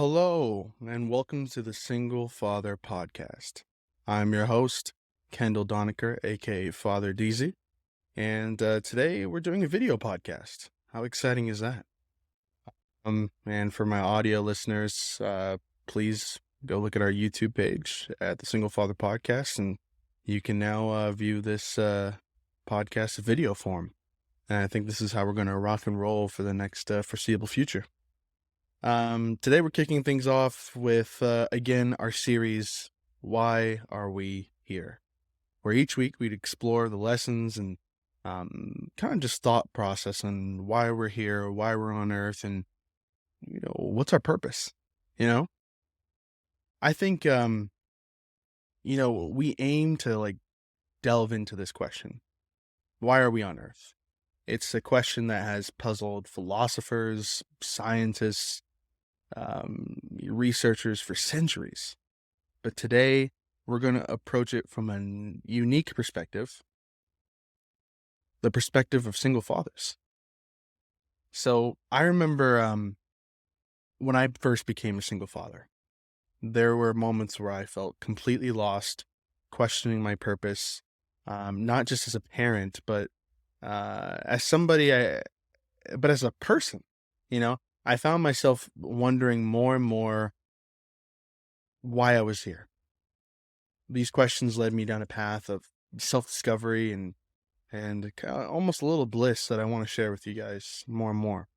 Hello, and welcome to the Single Father Podcast. I'm your host, Kendall Donaker, aka Father DZ, and today we're doing a video podcast. How exciting is that? And for my audio listeners, please go look at our YouTube page at the Single Father Podcast, and you can now view this podcast video form. And I think this is how we're going to rock and roll for the next foreseeable future. Today we're kicking things off with, again, our series, Why Are We Here? Where each week we'd explore the lessons and kind of just thought process on why we're here, why we're on Earth, and, what's our purpose? I think, we aim to, delve into this question. Why are we on Earth? It's a question that has puzzled philosophers, scientists, researchers for centuries. But today, we're going to approach it from a unique perspective, the perspective of single fathers. So I remember when I first became a single father, there were moments where I felt completely lost, questioning my purpose, not just as a parent, but as somebody, but as a person, I found myself wondering more and more why I was here. These questions led me down a path of self-discovery and almost a little bliss that I want to share with you guys more and more.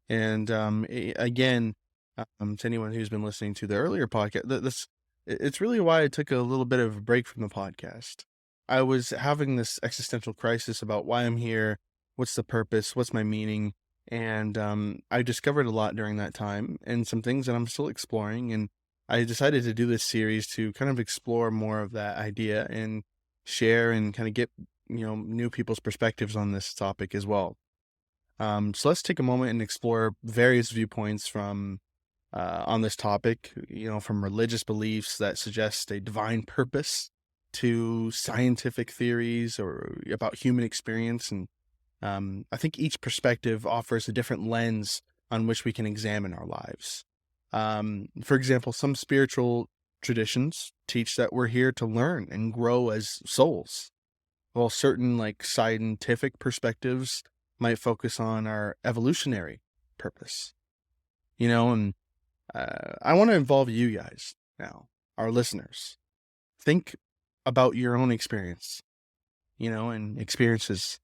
And again, to anyone who's been listening to the earlier podcast, it's really why I took a little bit of a break from the podcast. I was having this existential crisis about why I'm here, what's the purpose, what's my meaning. And I discovered a lot during that time and some things that I'm still exploring. And I decided to do this series to kind of explore more of that idea and share and kind of get, new people's perspectives on this topic as well. So let's take a moment and explore various viewpoints from on this topic, from religious beliefs that suggest a divine purpose to scientific theories or about human experience. And I think each perspective offers a different lens on which we can examine our lives. For example, some spiritual traditions teach that we're here to learn and grow as souls, while certain scientific perspectives might focus on our evolutionary purpose. And I want to involve you guys now, our listeners. Think about your own experience, and experiences.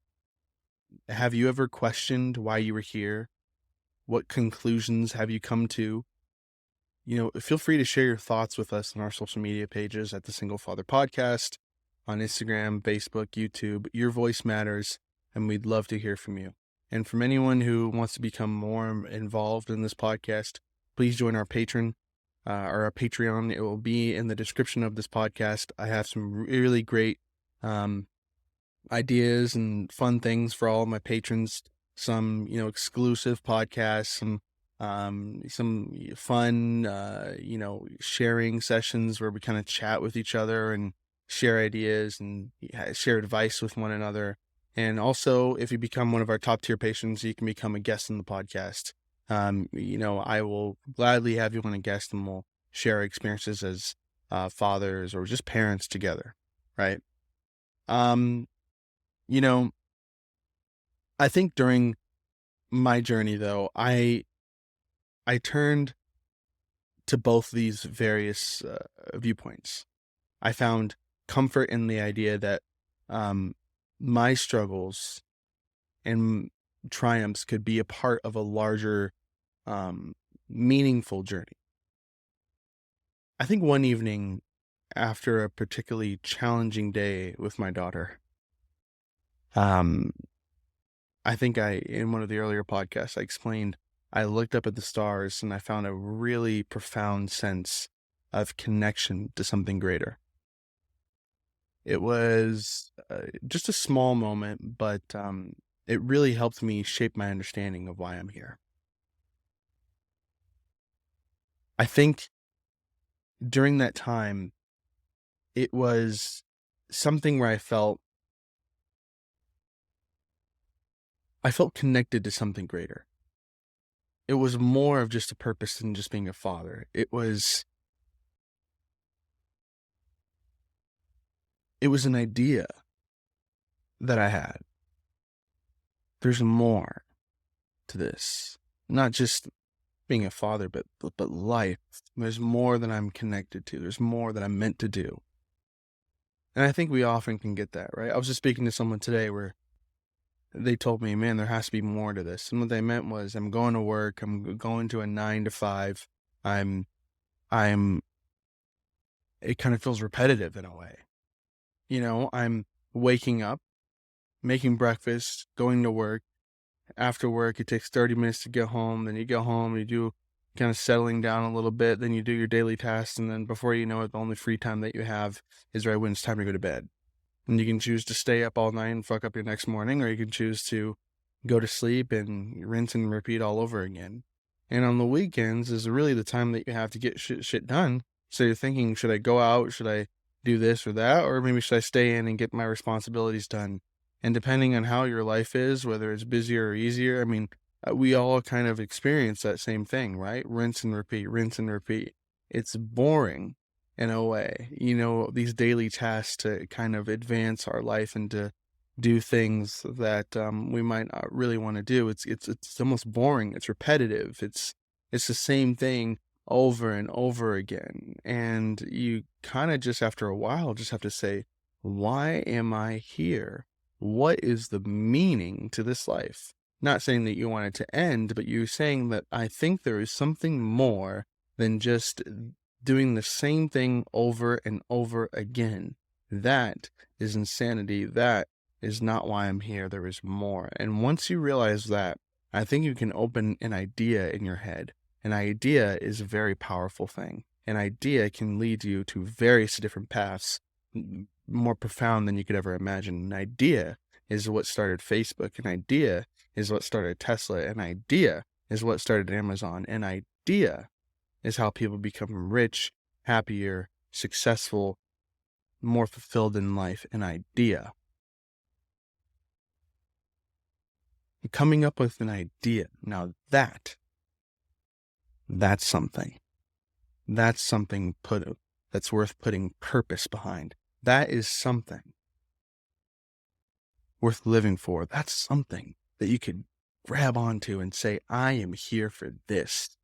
Have you ever questioned why you were here? What conclusions have you come to? Feel free to share your thoughts with us on our social media pages at the Single Father Podcast, on Instagram, Facebook, YouTube. Your voice matters, and we'd love to hear from you. And from anyone who wants to become more involved in this podcast, please join our Patreon. Our Patreon. It will be in the description of this podcast. I have some really great ideas and fun things for all of my patrons. Some, exclusive podcasts, some fun, sharing sessions where we kind of chat with each other and share ideas and share advice with one another. And also, if you become one of our top tier patrons, you can become a guest in the podcast. I will gladly have you on a guest and we'll share experiences as fathers or just parents together, right? I think during my journey, though, I turned to both these various viewpoints. I found comfort in the idea that my struggles and triumphs could be a part of a larger, meaningful journey. I think one evening after a particularly challenging day with my daughter, I think in one of the earlier podcasts, I explained I looked up at the stars and I found a really profound sense of connection to something greater. It was just a small moment, but it really helped me shape my understanding of why I'm here. I think during that time, it was something where I felt connected to something greater. it was more of just a purpose than just being a father. It was an idea that I had. There's more to this. Not just being a father, but life. There's more that I'm connected to. There's more that I'm meant to do. And I think we often can get that, right? I was just speaking to someone today where they told me, man, there has to be more to this. And what they meant was, I'm going to work, I'm going to a 9 to 5. I'm it kind of feels repetitive in a way. I'm waking up, making breakfast, going to work. After work, it takes 30 minutes to get home. Then you go home, you do kind of settling down a little bit. Then you do your daily tasks. And then before you know it, the only free time that you have is right when it's time to go to bed. And you can choose to stay up all night and fuck up your next morning, or you can choose to go to sleep and rinse and repeat all over again. And on the weekends is really the time that you have to get shit done. So you're thinking, should I go out? Should I do this or that? Or maybe should I stay in and get my responsibilities done? And depending on how your life is, whether it's busier or easier, I mean, we all kind of experience that same thing, right? Rinse and repeat, rinse and repeat. It's boring in a way, these daily tasks to kind of advance our life and to do things that we might not really want to do. It's almost boring. It's repetitive. It's the same thing over and over again. And you kind of just after a while just have to say, why am I here? What is the meaning to this life? Not saying that you want it to end, but you're saying that I think there is something more than just doing the same thing over and over again. That is insanity. That is not why I'm here. There is more. And once you realize that, I think you can open an idea in your head. An idea is a very powerful thing. An idea can lead you to various different paths, more profound than you could ever imagine. An idea is what started Facebook. An idea is what started Tesla. An idea is what started Amazon. An idea is how people become rich, happier, successful, more fulfilled in life. An idea. Coming up with an idea. Now that's something. That's something that's worth putting purpose behind. That is something worth living for. That's something that you could grab onto and say, I am here for this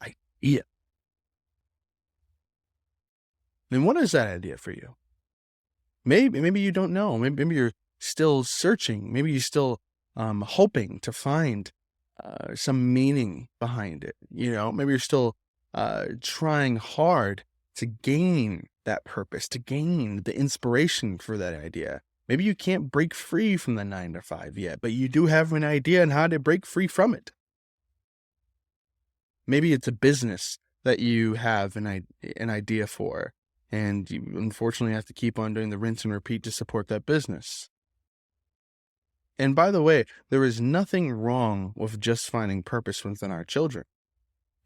idea. Then what is that idea for you? Maybe you don't know. Maybe you're still searching. Maybe you're still hoping to find some meaning behind it. Maybe you're still trying hard to gain that purpose, to gain the inspiration for that idea. Maybe you can't break free from the 9 to 5 yet, but you do have an idea on how to break free from it. Maybe it's a business that you have an idea for, and you unfortunately have to keep on doing the rinse and repeat to support that business. And by the way, there is nothing wrong with just finding purpose within our children.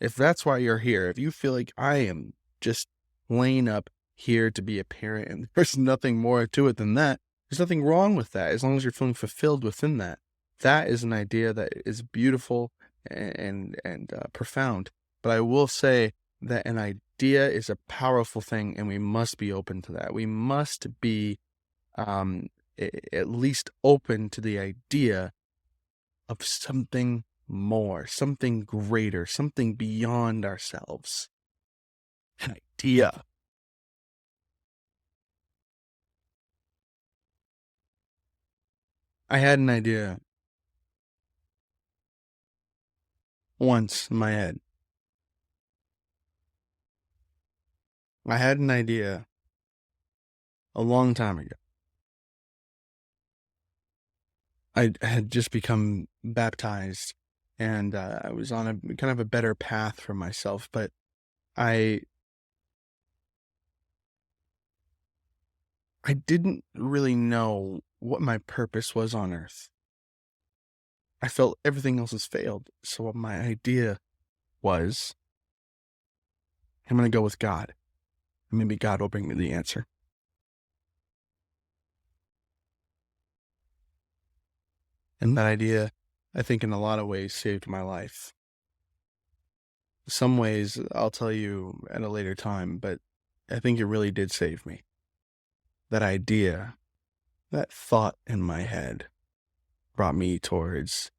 If that's why you're here, if you feel like I am just laying up here to be a parent and there's nothing more to it than that, there's nothing wrong with that as long as you're feeling fulfilled within that. That is an idea that is beautiful and profound. But I will say that an idea is a powerful thing and we must be open to that. We must be at least open to the idea of something more, something greater, something beyond ourselves. An idea. I had an idea once in my head. I had an idea a long time ago. I had just become baptized and I was on a kind of a better path for myself, but I didn't really know what my purpose was on earth. I felt everything else has failed. So what my idea was, I'm going to go with God. And maybe God will bring me the answer. And that idea, I think in a lot of ways saved my life. Some ways I'll tell you at a later time, but I think it really did save me. That idea, that thought in my head brought me towards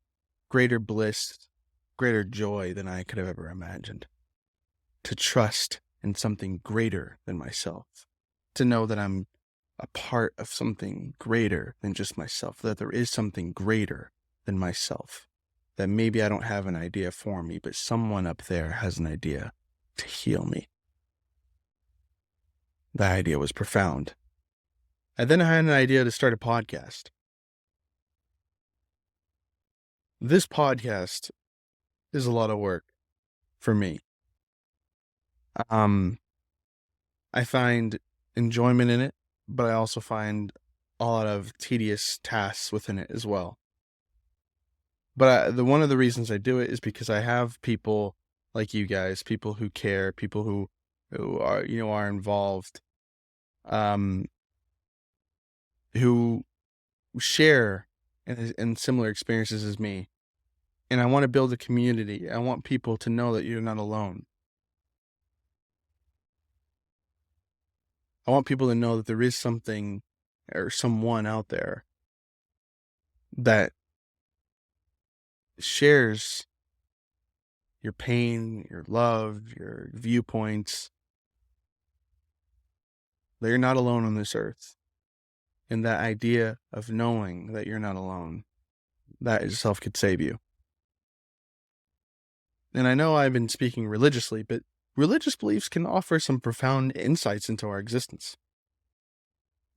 greater bliss, greater joy than I could have ever imagined. To trust in something greater than myself. To know that I'm a part of something greater than just myself. That there is something greater than myself. That maybe I don't have an idea for me, but someone up there has an idea to heal me. That idea was profound. And then I had an idea to start a podcast. This podcast is a lot of work for me. I find enjoyment in it, but I also find a lot of tedious tasks within it as well. But one of the reasons I do it is because I have people like you guys, people who care, people who are, are involved, who share in similar experiences as me. And I want to build a community. I want people to know that you're not alone. I want people to know that there is something or someone out there that shares your pain, your love, your viewpoints. That you're not alone on this earth. And that idea of knowing that you're not alone, that itself could save you. And I know I've been speaking religiously, but religious beliefs can offer some profound insights into our existence.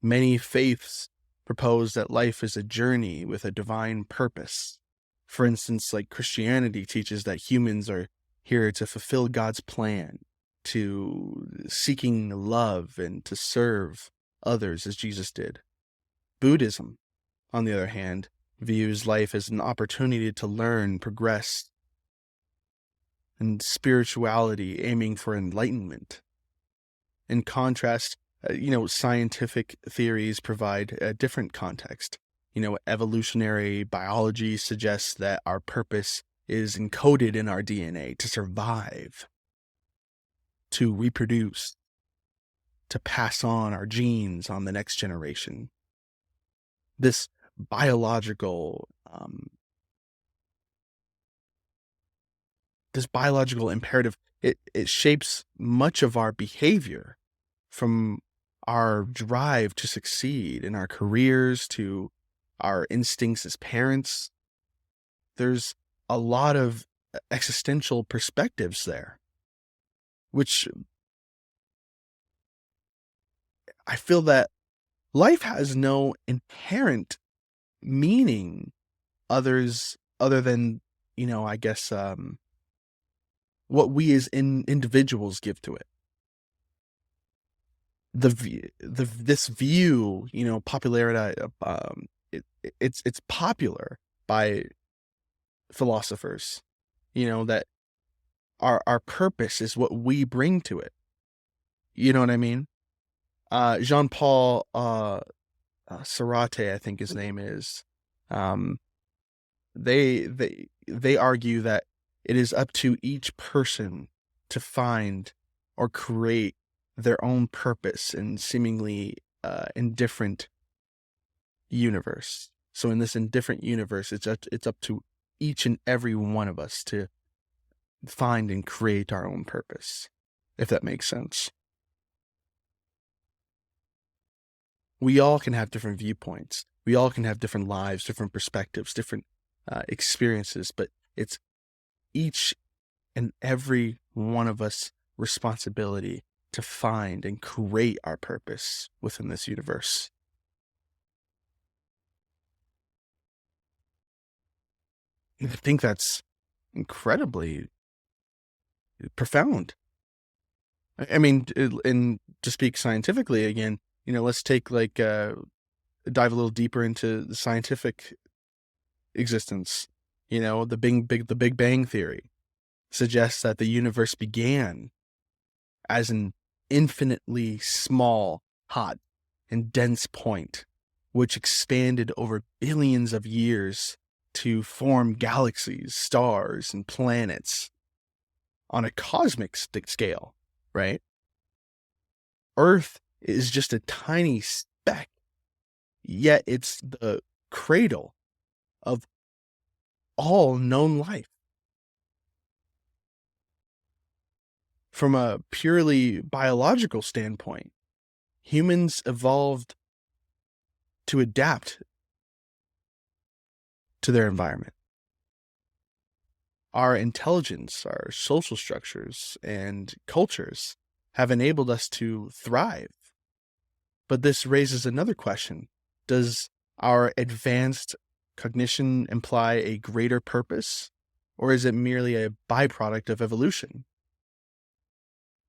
Many faiths propose that life is a journey with a divine purpose. For instance, like Christianity teaches that humans are here to fulfill God's plan, to seeking love and to serve others as Jesus did. Buddhism, on the other hand, views life as an opportunity to learn, progress, and spirituality aiming for enlightenment. In contrast, scientific theories provide a different context. Evolutionary biology suggests that our purpose is encoded in our DNA to survive, to reproduce, to pass on our genes on the next generation. This biological imperative, it shapes much of our behavior, from our drive to succeed in our careers to our instincts as parents. There's a lot of existential perspectives there, which I feel that life has no inherent meaning other than, what we as individuals give to it. This view, popularity, it's popular by philosophers, that our purpose is what we bring to it. You know what I mean? Jean-Paul Sartre, I think his name is. They argue that it is up to each person to find or create their own purpose in seemingly indifferent universe. So in this indifferent universe, it's up to each and every one of us to find and create our own purpose, if that makes sense. We all can have different viewpoints. We all can have different lives, different perspectives, different experiences, but it's each and every one of us responsibility to find and create our purpose within this universe. I think that's incredibly profound. I mean, and to speak scientifically again, let's take dive a little deeper into the scientific existence. The Big Bang Theory suggests that the universe began as an infinitely small, hot, and dense point, which expanded over billions of years to form galaxies, stars, and planets. on a cosmic scale, right? Earth is just a tiny speck, yet it's the cradle of all known life. From a purely biological standpoint, humans evolved to adapt to their environment. Our intelligence, our social structures, and cultures have enabled us to thrive. But this raises another question. Does our advanced cognition imply a greater purpose, or is it merely a byproduct of evolution?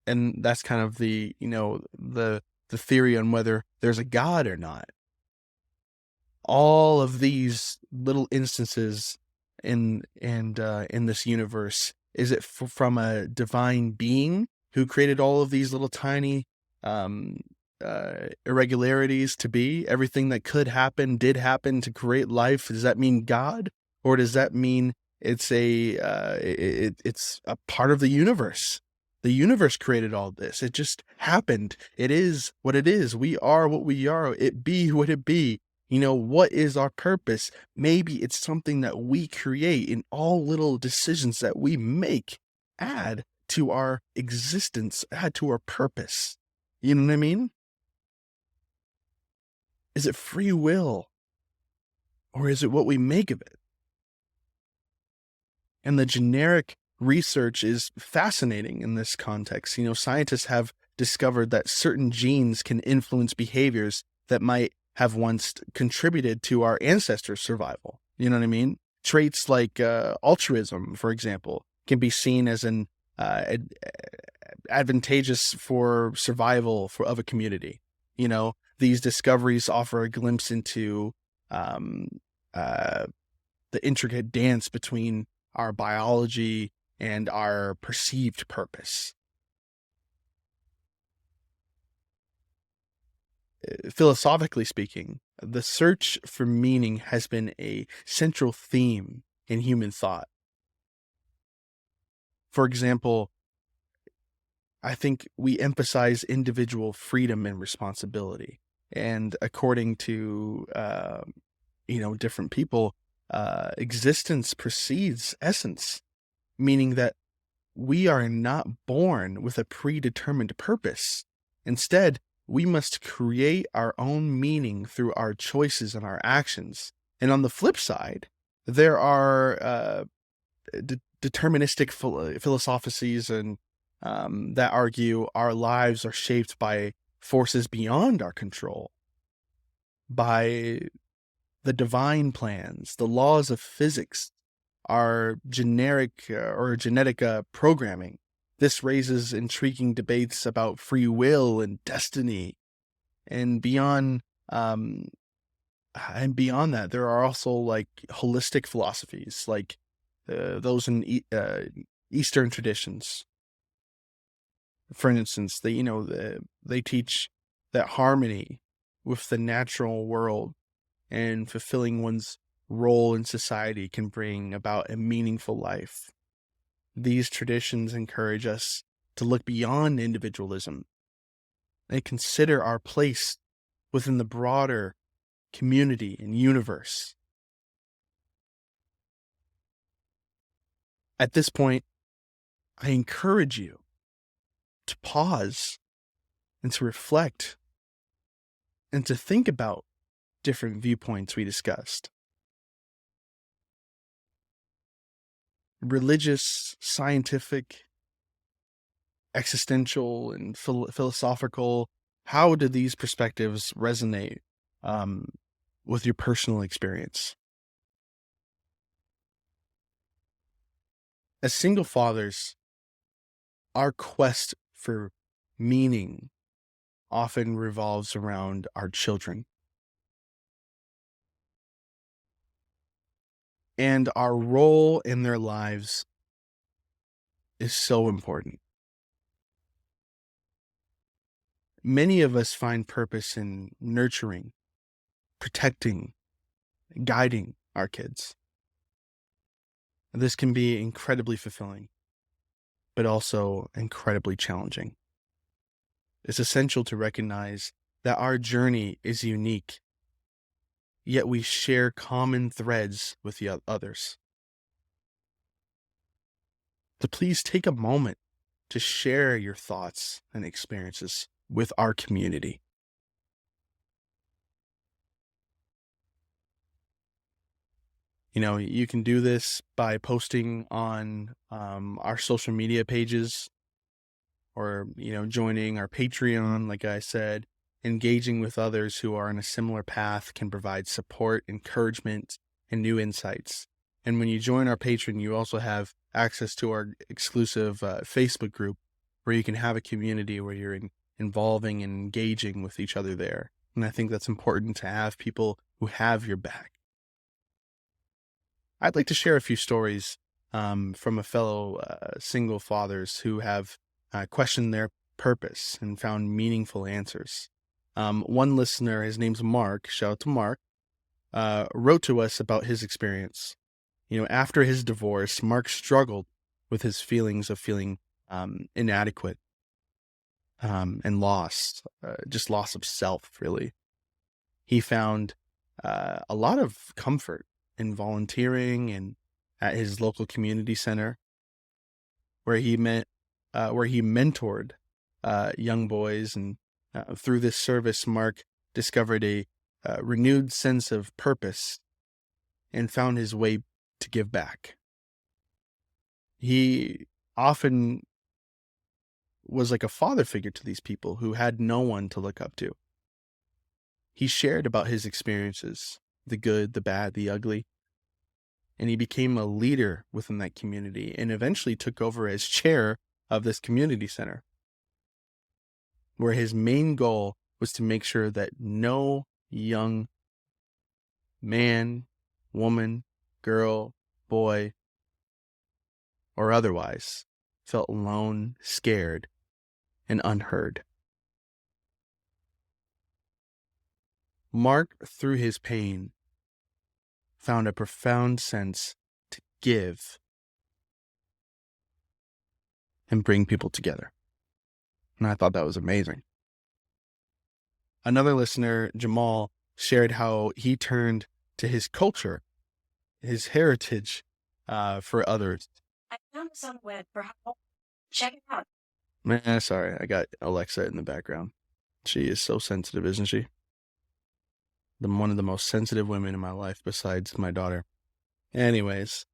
And that's kind of the theory on whether there's a God or not. All of these little instances in this universe, is it from a divine being who created all of these little tiny irregularities to be? Everything that could happen did happen to create life. Does that mean God, or does that mean it's it's a part of the universe? The universe created all this. It just happened. It is what it is. We are what we are. It be what it be. What is our purpose? Maybe it's something that we create, in all little decisions that we make add to our existence, add to our purpose. You know what I mean? Is it free will, or is it what we make of it? And the generic research is fascinating in this context. Scientists have discovered that certain genes can influence behaviors that might have once contributed to our ancestors' survival. You know what I mean? Traits like altruism, for example, can be seen as an advantageous for survival of a community. These discoveries offer a glimpse into the intricate dance between our biology and our perceived purpose. Philosophically speaking, the search for meaning has been a central theme in human thought. For example, I think we emphasize individual freedom and responsibility. And according to, different people, existence precedes essence, meaning that we are not born with a predetermined purpose. Instead, we must create our own meaning through our choices and our actions. And on the flip side, there are deterministic philosophies and that argue our lives are shaped by forces beyond our control, by the divine plans, the laws of physics, our generic or genetic programming. This raises intriguing debates about free will and destiny. And beyond that, there are also like holistic philosophies, like those in Eastern traditions. For instance, they teach that harmony with the natural world and fulfilling one's role in society can bring about a meaningful life. These traditions encourage us to look beyond individualism and consider our place within the broader community and universe. At this point, I encourage you to pause and to reflect and to think about different viewpoints we discussed. Religious, scientific, existential, and philosophical. How do these perspectives resonate with your personal experience? As single fathers, our quest for meaning often revolves around our children. And our role in their lives is so important. Many of us find purpose in nurturing, protecting, guiding our kids. This can be incredibly fulfilling. but also incredibly challenging. It's essential to recognize that our journey is unique, yet we share common threads with the others. So please take a moment to share your thoughts and experiences with our community. You can do this by posting on our social media pages, or, joining our Patreon, like I said. Engaging with others who are on a similar path can provide support, encouragement, and new insights. And when you join our Patreon, you also have access to our exclusive Facebook group, where you can have a community where you're involving and engaging with each other there. And I think that's important, to have people who have your back. I'd like to share a few stories from a fellow single fathers who have questioned their purpose and found meaningful answers. One listener, his name's Mark, shout out to Mark, wrote to us about his experience. After his divorce, Mark struggled with his feelings of feeling inadequate and lost, just loss of self, really. He found a lot of comfort in volunteering and at his local community center, where he mentored young boys, and through this service, Mark discovered a renewed sense of purpose and found his way to give back. He often was like a father figure to these people who had no one to look up to. He shared about his experiences, the good, the bad, the ugly, and he became a leader within that community and eventually took over as chair of this community center, where his main goal was to make sure that no young man, woman, girl, boy, or otherwise felt alone, scared, and unheard. Mark, through his pain, found a profound sense to give and bring people together. And I thought that was amazing. Another listener, Jamal, shared how he turned to his culture, his heritage, for others. I found some web for how. Check it out. Sorry, I got Alexa in the background. She is so sensitive, isn't she? One of the most sensitive women in my life, besides my daughter. Anyways,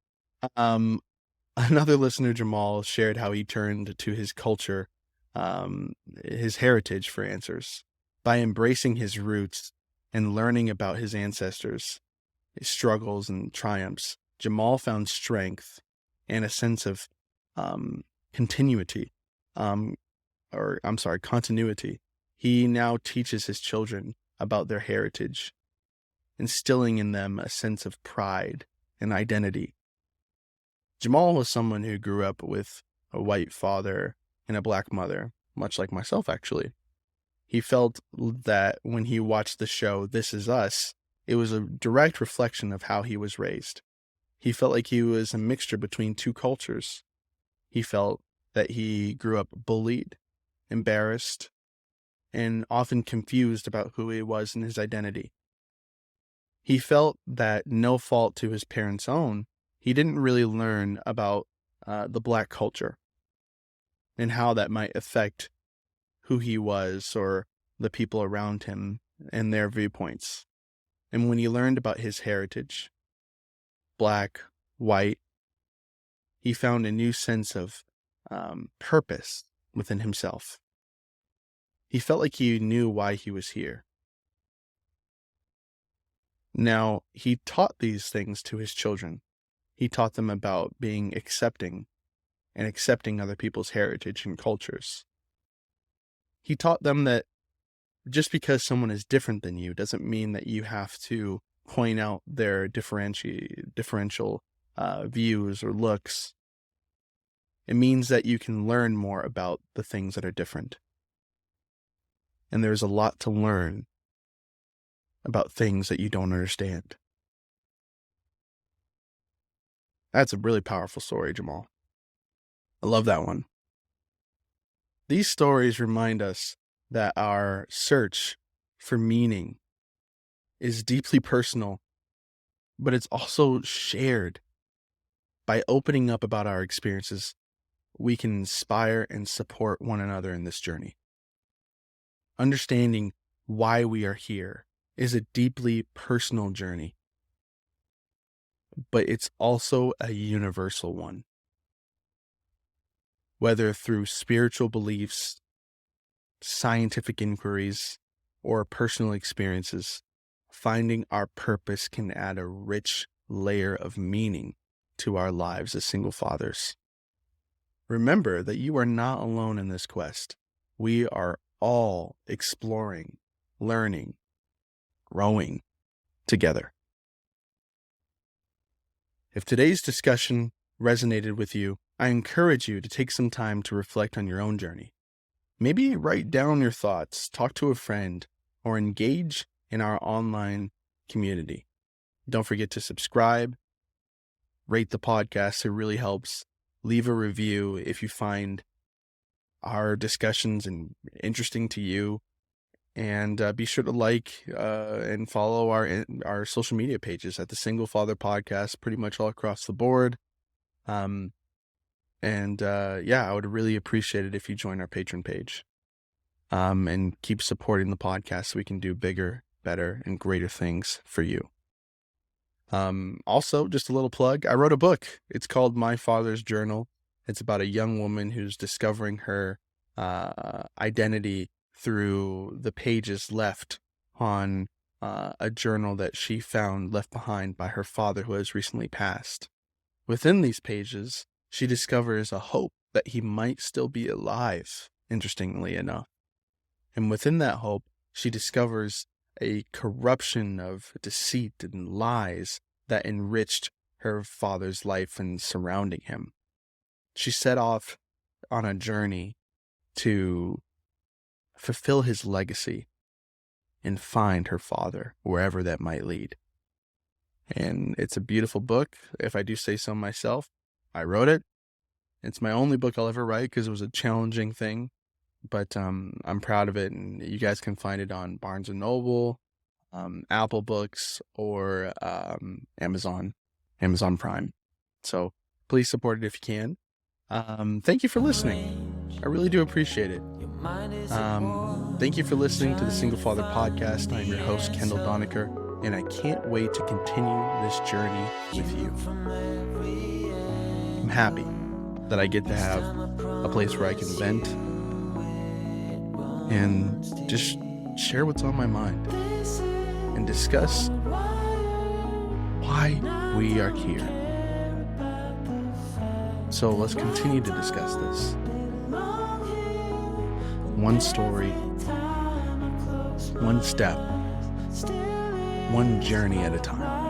another listener, Jamal, shared how he turned to his culture, his heritage, for answers. By embracing his roots and learning about his ancestors, his struggles and triumphs, Jamal found strength and a sense of continuity. He now teaches his children about their heritage, instilling in them a sense of pride and identity. Jamal was someone who grew up with a white father and a black mother, much like myself, actually. He felt that when he watched the show This Is Us, it was a direct reflection of how he was raised. He felt like he was a mixture between two cultures. He felt that he grew up bullied, embarrassed, and often confused about who he was and his identity. He felt that, no fault to his parents' own, he didn't really learn about the black culture and how that might affect who he was or the people around him and their viewpoints. And when he learned about his heritage, black, white, he found a new sense of purpose within himself. He felt like he knew why he was here. Now, he taught these things to his children. He taught them about being accepting and accepting other people's heritage and cultures. He taught them that just because someone is different than you doesn't mean that you have to point out their differential views or looks. It means that you can learn more about the things that are different. And there's a lot to learn about things that you don't understand. That's a really powerful story, Jamal. I love that one. These stories remind us that our search for meaning is deeply personal, but it's also shared. By opening up about our experiences, we can inspire and support one another in this journey. Understanding why we are here is a deeply personal journey, but it's also a universal one. Whether through spiritual beliefs, scientific inquiries, or personal experiences, finding our purpose can add a rich layer of meaning to our lives as single fathers. Remember that you are not alone in this quest. We are all exploring, learning, growing together. If today's discussion resonated with you, I encourage you to take some time to reflect on your own journey. Maybe write down your thoughts, talk to a friend, or engage in our online community. Don't forget to subscribe, rate the podcast. It really helps. Leave a review if you find our discussions interesting to you. And be sure to like and follow our social media pages at the Single Father Podcast, pretty much all across the board. I would really appreciate it if you join our Patreon page and keep supporting the podcast so we can do bigger, better, and greater things for you. Also, just a little plug, I wrote a book. It's called My Father's Journal. It's about a young woman who's discovering her identity through the pages left on a journal that she found left behind by her father who has recently passed. Within these pages, she discovers a hope that he might still be alive, interestingly enough. And within that hope, she discovers a corruption of deceit and lies that enriched her father's life and surrounding him. She set off on a journey to fulfill his legacy and find her father wherever that might lead. And it's a beautiful book. If I do say so myself, I wrote it. It's my only book I'll ever write because it was a challenging thing, but I'm proud of it. And you guys can find it on Barnes & Noble, Apple Books, or Amazon Prime. So please support it if you can. Thank you for listening. I really do appreciate it. Thank you for listening to the Single Father Podcast. I'm your host, Kendall Donaker, and I can't wait to continue this journey with you. I'm happy that I get to have a place where I can vent and just share what's on my mind and discuss why we are here. So let's continue to discuss this. One story, one step, one journey at a time.